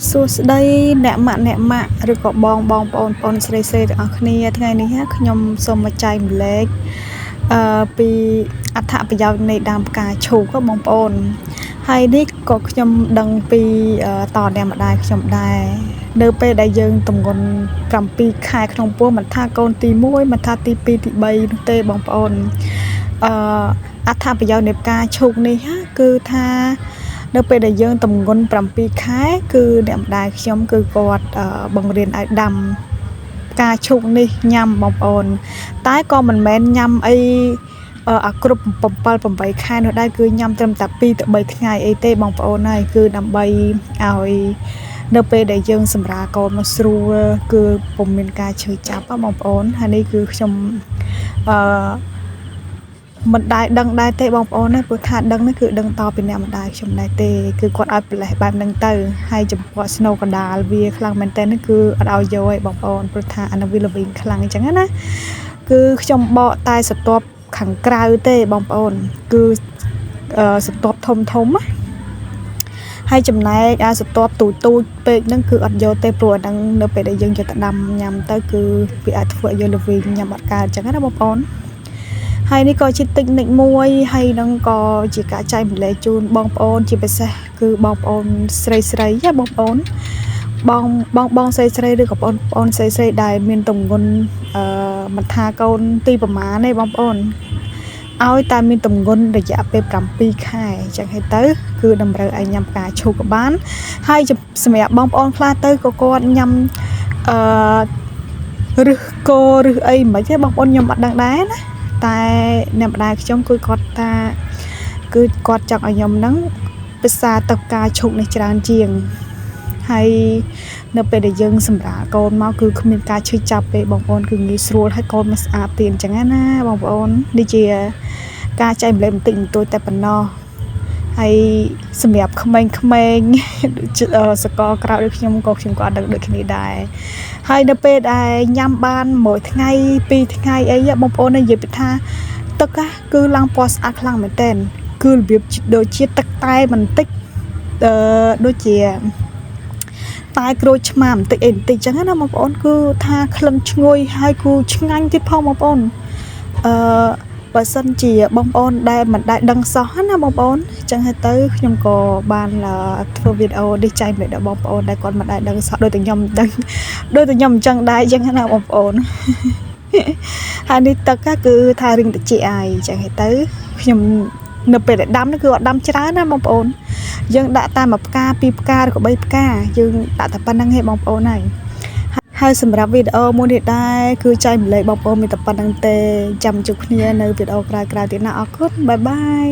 សួស្តីអ្នកម៉ាក់ឬក៏បងប្អូនស្រីទាំងអស់គ្នាថ្ងៃនេះខ្ញុំសូមមកចែកម្លែកពីអត្ថប្រយោជន៍នៃដើមផ្កាឈូកបងប្អូនហើយនេះក៏ខ្ញុំដឹងពីតអ្នកម្ដាយខ្ញុំដែរនៅពេលដែលយើងទម្ងន់7ខែក្នុងពោះមិនថាកូនទី1មិនថាទី2ទី3នោះទេបងប្អូនអត្ថប្រយោជន៍នៃផ្កាឈូកនេះគឺថានៅពេលដែលយើងទម្ងន់7ខែគឺអ្នកម្ដាយខ្ញុំគឺគាត់បង្រៀនឲ្យដាំផ្កាឈូកនេះញ៉ាំបងប្អូនតែក៏មិនមែនញ៉ាំអីអាគ្រប់7 8ខែនោះដែរគឺញ៉ាំត្រឹមតែ2ទៅ3ថ្ងៃអីទេបងប្អូនហើយគឺដើម្បីឲ្យនៅពេលដែលយើងសម្រាលកូនមកស្រួលគឺពុំមានការឈឺចាប់បងប្អូនហើយនេះគឺខ្ញុំមិនដែរដឹងដែរទេបងប្អូនណាព្រោះថាដឹងនេះគឺដឹងតពីអ្នកម្ដាយខ្ញុំដែរទេគឺគាត់ឲ្យប្រឡេះបែបហ្នឹងទៅហើយចំពោះស្នូកដាលវាខ្លាំងមែនតើនេះគឺអត់ឲ្យយកឯងបងប្អូនព្រោះថាអានោះវាល្វីងខ្លាំងអញ្ចឹងណាគឺខ្ញុំបកតែសន្ទាប់ខាងក្រៅទេបងប្អូនគឺសន្ទាប់ធំណាហើយចំណែកសន្ទាប់ទូចពេកហ្នឹងគឺអត់យកទេព្រោះអាហ្នឹងនៅពេលដែលយើងយកទៅដាំញ៉ាំទៅគឺវាអាចធ្វើឲ្យយើងល្វីងញ៉ាំអត់កើតអញ្ចឹងណាបងប្អូនហើយនេះក៏ជាតិចនិចមួយហើយនឹងក៏ជាការចែកម្លែកជូនបងប្អូនជាពិសេសគឺបងប្អូនស្រីបងប្អូនបងស្រីឬក៏បងប្អូនស្រីដែលមានទម្ងន់មិនថាកូនទីប្រមាណទេបងប្អូនឲ្យតែមានទម្ងន់រយៈពេល7ខែអញ្ចឹងហើយទៅគឺតម្រូវឲ្យញ៉ាំផ្កាឈូកក៏បានហើយសម្រាប់បងប្អូនខ្លះទៅក៏គាត់ញ៉ាំឬក៏អីមិនទេបងប្អូនខ្ញុំអត់ដឹងដែរណាតែអ្នកម្ដាយខ្ញុំគឺគាត់ថាគឺគាត់ចង់ឲ្យខ្ញុំហ្នឹងពិសាទឹកផ្កាឈូកនេះច្រើនជាងហើយនៅពេលដែលយើងសម្រាលកូនមកគឺគ្មានការឈឺចាប់ទេបងប្អូនគឺងាយស្រួលហើយកូនមកស្អាតទៀតអញ្ចឹងណាបងប្អូននេះជាការចែកម្លែកបន្តិចបន្តួចតែប៉ុណ្ណោះហើយសម្រាប់ក្មេងសកលក្រៅដូចខ្ញុំក៏អត់ដឹងដូចគ្នាដែរហើយនៅពេលដែលញ៉ាំបាន1ថ្ងៃ2ថ្ងៃអីបងប្អូននិយាយពីថាទឹកគឺឡើងពណ៌ស្អាតខ្លាំងមែនទែនគឺរបៀបដូចជាទឹកតែបន្តិចដូចជាតែក្រូចឆ្មាបន្តិចអីបន្តិចចឹងណាបងប្អូនគឺថាក្លិនឈ្ងុយហើយគឺឆ្ងាញ់ទៀតផងបងប្អូនបើសិនជាបងប្អូនដែលមិនដែលដឹងសោះណាបងប្អូនអញ្ចឹងហើយទៅខ្ញុំក៏បានធ្វើវីដេអូនេះចែកម្លែកដល់បងប្អូនដែលគាត់មិនដែលដឹងសោះដូចតែខ្ញុំដឹងដូចតែខ្ញុំអញ្ចឹងដែរអញ្ចឹងណាបងប្អូនហើយនេះទឹកគឺថារៀងតិចឯងអញ្ចឹងហើយទៅខ្ញុំនៅពេលដែលដាំនេះគឺអត់ដាំច្រើនណាបងប្អូនយើងដាក់តែ1ផ្កា2ផ្កាឬក៏3ផ្កាយើងដាក់តែប៉ុណ្្នឹងឯងបងប្អូនហើយសម្រាប់វីដេអូមួយនេះដែរគឺចែកម្លែកបងប្អូនមានតែប៉ុណ្្នឹងទេចាំជួបគ្នានៅវីដេអូក្រោយៗទៀតណាអរគុណបាយបាយ